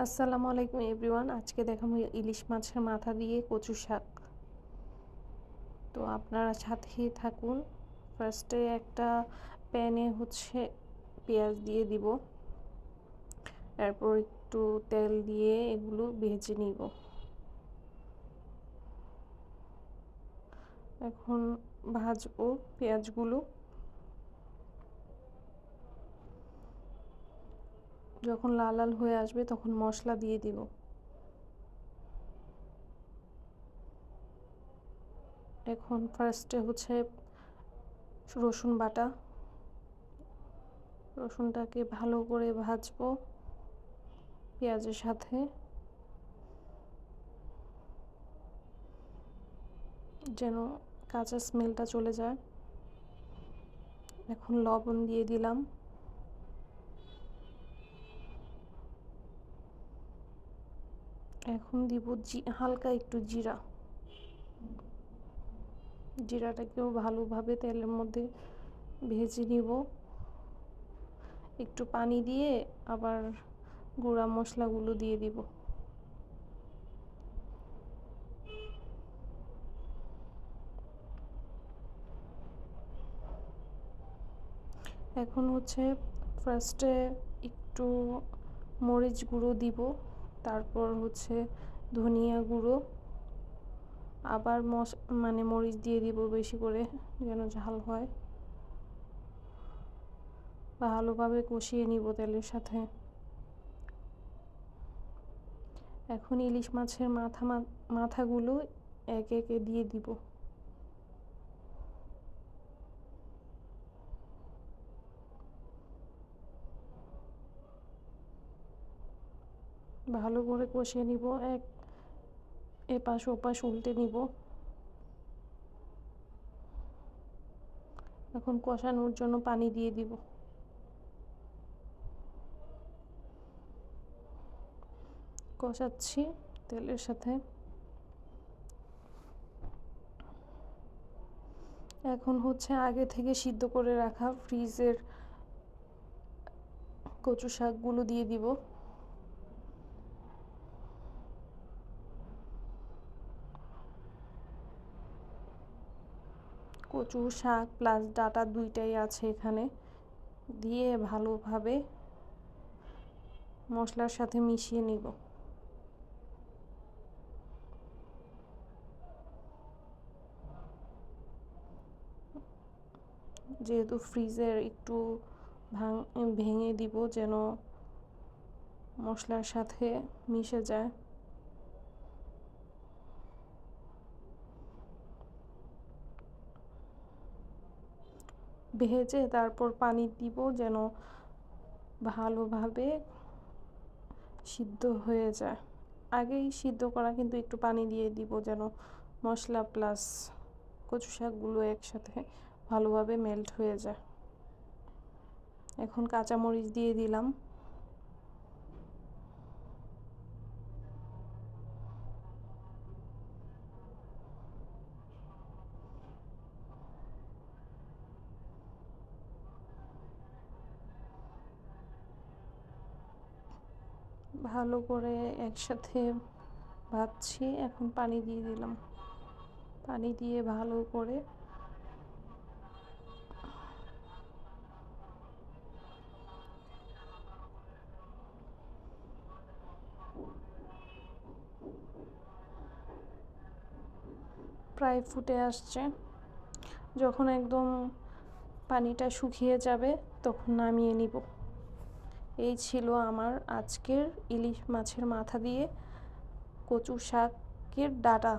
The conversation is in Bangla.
আসসালামু আলাইকুম এভরিওয়ান। আজকে দেখাবো ইলিশ মাছের মাথা দিয়ে কচু শাক। তো আপনারা সাথেই থাকুন। ফার্স্টে একটা প্যানে পেঁয়াজ দিয়ে দিব, এরপর একটু তেল দিয়ে এগুলো ভেজে নিব। এখন ভাজবো পেঁয়াজগুলো। যখন লাল লাল হয়ে আসবে তখন মশলা দিয়ে দিব। এখন ফার্স্টে রসুন বাটা। রসুনটাকে ভালো করে ভাজবো পেঁয়াজের সাথে, যেন কাঁচা স্মেলটা চলে যায়। এখন লবণ দিয়ে দিলাম, এখন দিব হালকা একটু জিরাটাকেও ভালোভাবে তেলের মধ্যে ভেজে নিব। একটু পানি দিয়ে আবার গুঁড়া মশলাগুলো দিয়ে দিব। এখন ফার্স্টে একটু মরিচ গুঁড়ো দিব, তারপর ধনিয়া গুঁড়ো, আবার মরিচ দিয়ে দিব বেশি করে, যেন ঝাল হয়। ভালোভাবে কষিয়ে নিব তেলের সাথে। এখন ইলিশ মাছের মাথাগুলো একে একে দিয়ে দিব। ভালো করে কষিয়ে নিব, এপাশ ওপাশ উল্টে নিব। এখন কষানোর জন্য পানি দিয়ে দিব। কষাচ্ছি তেলের সাথে। এখন আগে থেকে সিদ্ধ করে রাখা ফ্রিজের কচু শাকগুলো দিয়ে দিব। কচু শাক প্লাস ডাঁটা দুইটাই আছে এখানে, দিয়ে ভালোভাবে মশলার সাথে মিশিয়ে নিব। যেহেতু ফ্রিজের একটু ভেঙে দিব যেন মশলার সাথে মিশে যায়। ভেজে তারপর পানি দিব যেন ভালোভাবে সিদ্ধ হয়ে যায়। আগেই সিদ্ধ করা, কিন্তু একটু পানি দিয়ে দিব যেন মশলা প্লাস কচু শাকগুলো একসাথে ভালোভাবে মেল্ট হয়ে যায়। এখন কাঁচামরিচ দিয়ে দিলাম। ভালো করে একসাথে ভাজছি। এখন পানি দিয়ে দিলাম। পানি দিয়ে ভালো করে প্রায় ফুটে আসছে। যখন একদম পানিটা শুকিয়ে যাবে তখন নামিয়ে নিব। এই ছিল আমার আজকের ইলিশ মাছের মাথা দিয়ে কচু শাকের ডাঁটা।